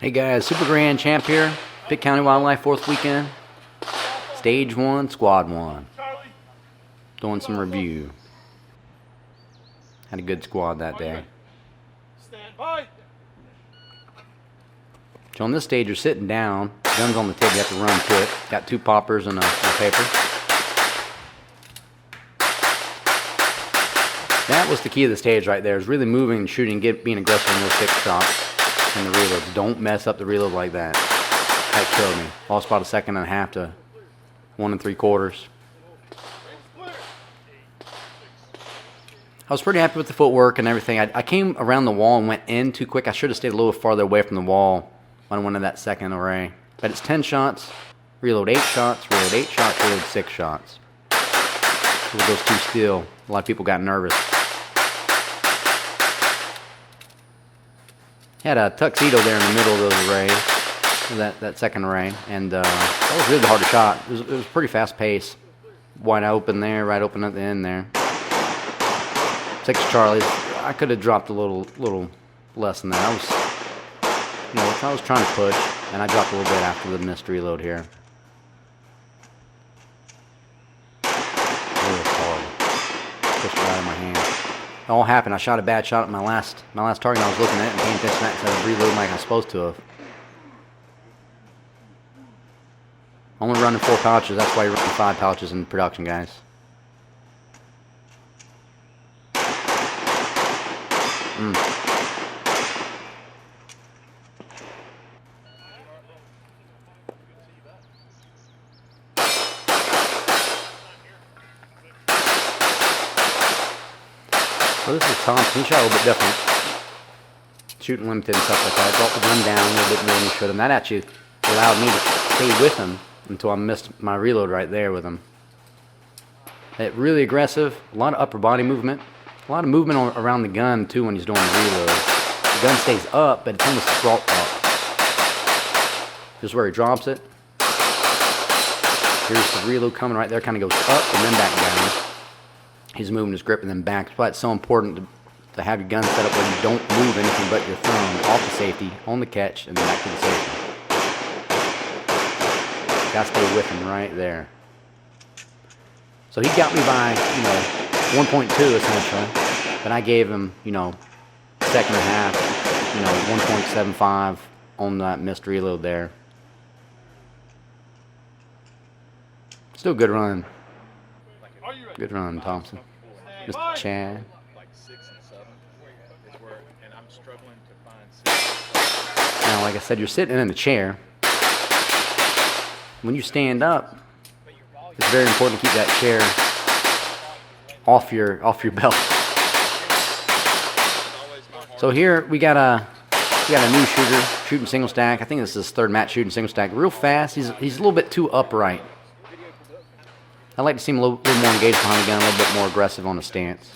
Hey guys, Super Grand Champ here. Pitt County Wildlife 4th weekend. Stage 1, Squad 1. Doing some review. Had a good squad that day. So on this stage you're sitting down, guns on the table, you have to run to it. Got 2 poppers and a paper. That was the key of the stage right there, is really moving and shooting, being aggressive in those 6 shots and the reloads. Don't mess up the reload like that. That killed me. Lost about a second and a half to 1 3/4. I was pretty happy with the footwork and everything. I came around the wall and went in too quick. I should have stayed a little farther away from the wall when I went in that second array. But it's 10 shots, reload 8 shots, reload 8 shots, reload 6 shots. With those 2 still, a lot of people got nervous. Had a tuxedo there in the middle of those arrays, that second array, and that was really hard to shot. It was pretty fast pace. Wide open there, right open at the end there. 6 Charlies. I could have dropped a little less than that. I was trying to push, and I dropped a little bit after the missed reload here. Really hard. Pushed it out of my hand. It all happened. I shot a bad shot at my last target. I was looking at it and paying attention to that instead of reloading like I was supposed to have. Only running 4 pouches. That's why you're running 5 pouches in production, guys. So this is Thompson. He shot a little bit different. Shooting limited and stuff like that. Brought the gun down a little bit more than he should have. And that actually allowed me to stay with him until I missed my reload right there with him. Really aggressive. A lot of upper body movement. A lot of movement around the gun too when he's doing the reload. The gun stays up, but it's almost brought up. This is where he drops it. Here's the reload coming right there. Kind of goes up and then back down. He's moving his grip and then back. That's why it's so important to have your gun set up where you don't move anything but your thumb off the safety, on the catch, and then back to the safety. Gotta stay with him right there. So he got me by, 1.2 essentially, but I gave him, second and a half, 1.75 on that missed reload there. Still good run. Good run, Thompson. Mr. Chad. Now, like I said, you're sitting in the chair. When you stand up, it's very important to keep that chair off your belt. So here we got a new shooter shooting single stack. I think this is his 3rd match shooting single stack. Real fast. He's a little bit too upright. I like to see him a little more engaged behind the gun, a little bit more aggressive on the stance.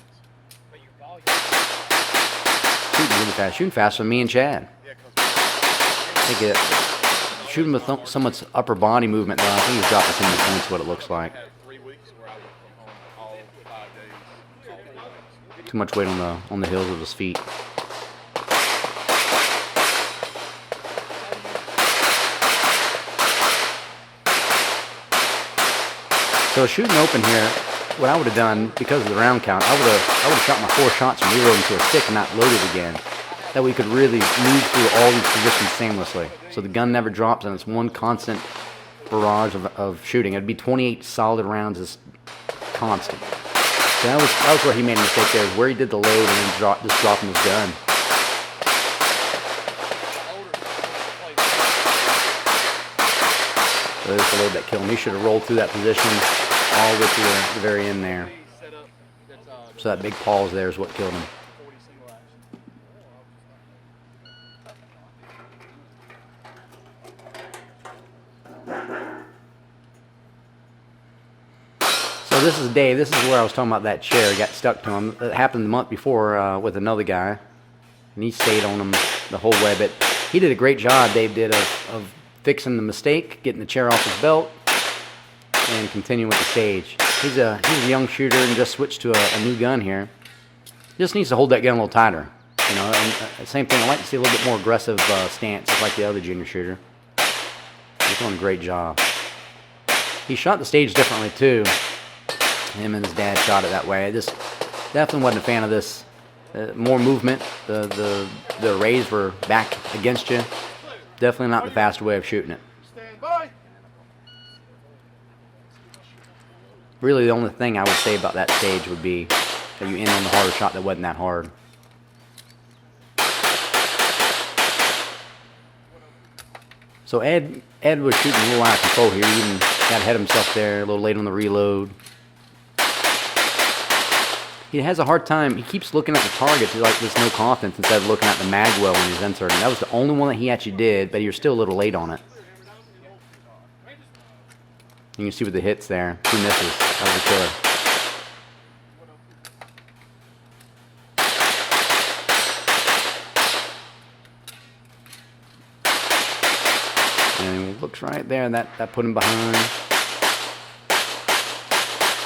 Shooting really fast. Shooting faster than me and Chad. I think shooting with so much upper body movement, though, I think he's dropping too many points, what it looks like. Too much weight on the heels of his feet. So shooting open here, what I would have done, because of the round count, I would have shot my 4 shots and reloaded to a stick and not loaded again. That we could really move through all these positions seamlessly. So the gun never drops and it's one constant barrage of shooting. It'd be 28 solid rounds as constant. So that was where he made a mistake there, is where he did the load and then just dropping his gun. So there's the load that killed him. He should have rolled through that position all the way to the very end there. So that big pause there is what killed him. So this is Dave. This is where I was talking about that chair. Got stuck to him. It happened the month before with another guy. And he stayed on him the whole way. But he did a great job, Dave did, of fixing the mistake, getting the chair off his belt, and continuing with the stage. He's a young shooter and just switched to a new gun here. He just needs to hold that gun a little tighter. You know, and same thing. I like to see a little bit more aggressive stance, just like the other junior shooter. He's doing a great job. He shot the stage differently too. Him and his dad shot it that way. I just definitely wasn't a fan of this. More movement. The arrays were back against you. Definitely not the faster way of shooting it. Really, the only thing I would say about that stage would be that you end on the harder shot that wasn't that hard. So Ed was shooting a little out of control here. He even got ahead of himself there, a little late on the reload. He has a hard time. He keeps looking at the target to like this no confidence instead of looking at the mag well when he's inserting. That was the only one that he actually did, but he was still a little late on it. You can see with the hits there. 2 misses. That was a killer. And he looks right there. That put him behind.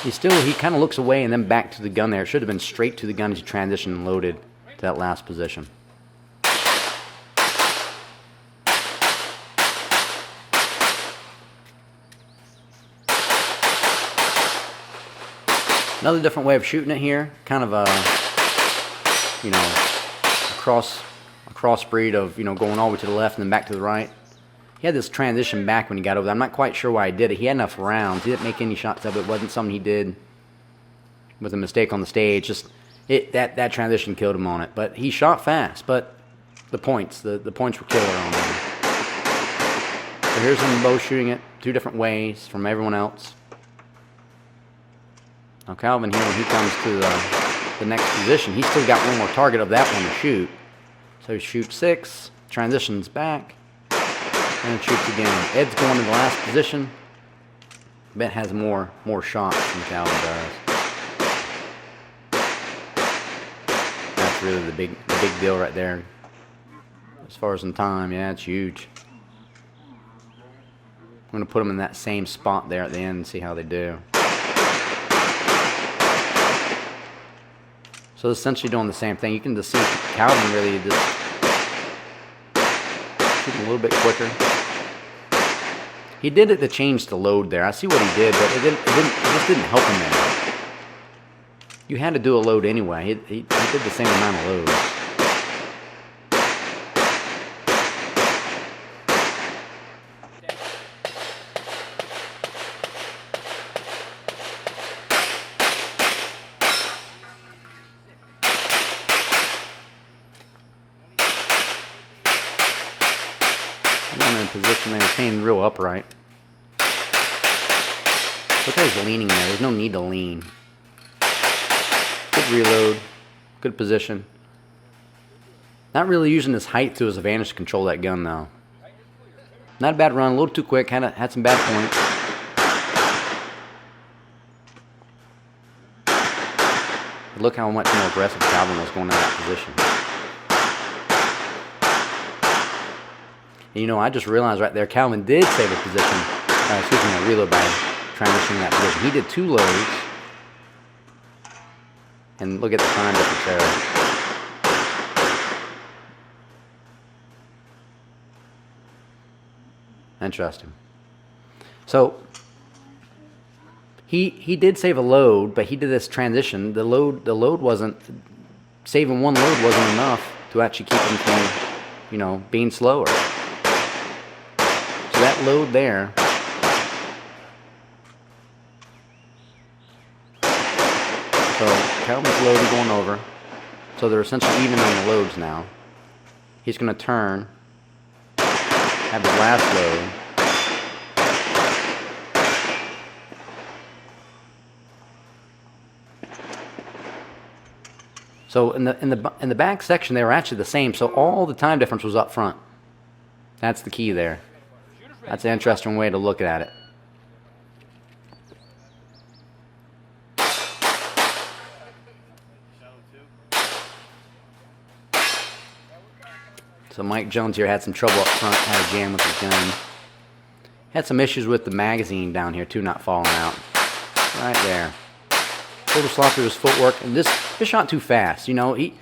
He kind of looks away and then back to the gun there. It should have been straight to the gun as he transitioned and loaded to that last position. Another different way of shooting it here. Kind of a, you know, a crossbreed of, you know, going all the way to the left and then back to the right. He had this transition back when he got over there. I'm not quite sure why he did it. He had enough rounds. He didn't make any shots of it. It wasn't something he did with a mistake on the stage. Just that transition killed him on it. But he shot fast. But the points were killer on him. So here's them both shooting it 2 different ways from everyone else. Now Calvin here, when he comes to the next position, he's still got one more target of that one to shoot. So he shoots 6, transitions back. And shoots again. Ed's going to the last position. Bet has more shots than Calvin does. That's really the big deal right there. As far as in time, yeah, it's huge. I'm going to put them in that same spot there at the end and see how they do. So essentially doing the same thing. You can just see Calvin really just shooting a little bit quicker. He did it to change the load there. I see what he did, but it just didn't help him there. You had to do a load anyway. He did the same amount of loads. Position there, staying real upright. Look how he's leaning there. There's no need to lean. Good reload. Good position. Not really using his height to his advantage to control that gun though. Not a bad run. A little too quick. Had some bad points. But look how much more aggressive Calvin was going in that position. And, you know, I just realized right there, Calvin did save a position. A reload by transitioning that position. He did 2 loads. And look at the time difference there. Interesting. So he did save a load, but he did this transition. The load wasn't, saving 1 load wasn't enough to actually keep him from, you know, being slower. That load there, so Calvin's loading going over, so they're essentially even on the loads now. He's going to turn, have his last load. So in the back section they were actually the same, so all the time difference was up front. That's the key there. That's an interesting way to look at it. So Mike Jones here had some trouble up front, had a jam with his gun. Had some issues with the magazine down here too, not falling out. Right there. A little sloppy with his footwork, and this shot too fast. You know, he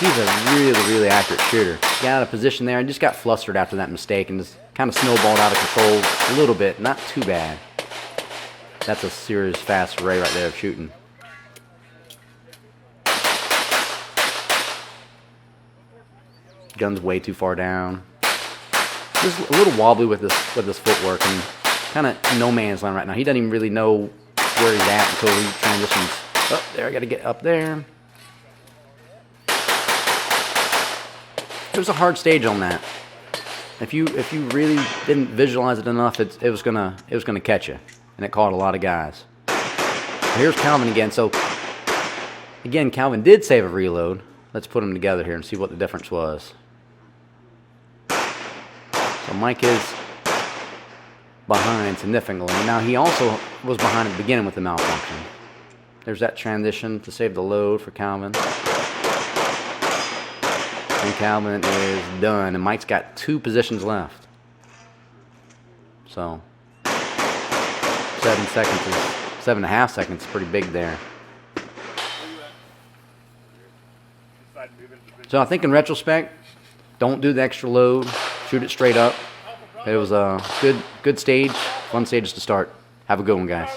He's a really, really accurate shooter. Got out of position there and just got flustered after that mistake and just kind of snowballed out of control a little bit. Not too bad. That's a serious fast array right there of shooting. Gun's way too far down. Just a little wobbly with this footwork and kind of no man's land right now. He doesn't even really know where he's at until he transitions. Oh, there, I got to get up there. It was a hard stage on that. If you really didn't visualize it enough, it was gonna catch you, and it caught a lot of guys. Here's Calvin again. So again, Calvin did save a reload. Let's put them together here and see what the difference was. So Mike is behind significantly. Now he also was behind at the beginning with the malfunction. There's that transition to save the load for Calvin. And Calvin is done, and Mike's got 2 positions left. So 7.5 seconds is pretty big there. So I think in retrospect, don't do the extra load, shoot it straight up. It was a good stage, fun stages to start. Have a good one, guys.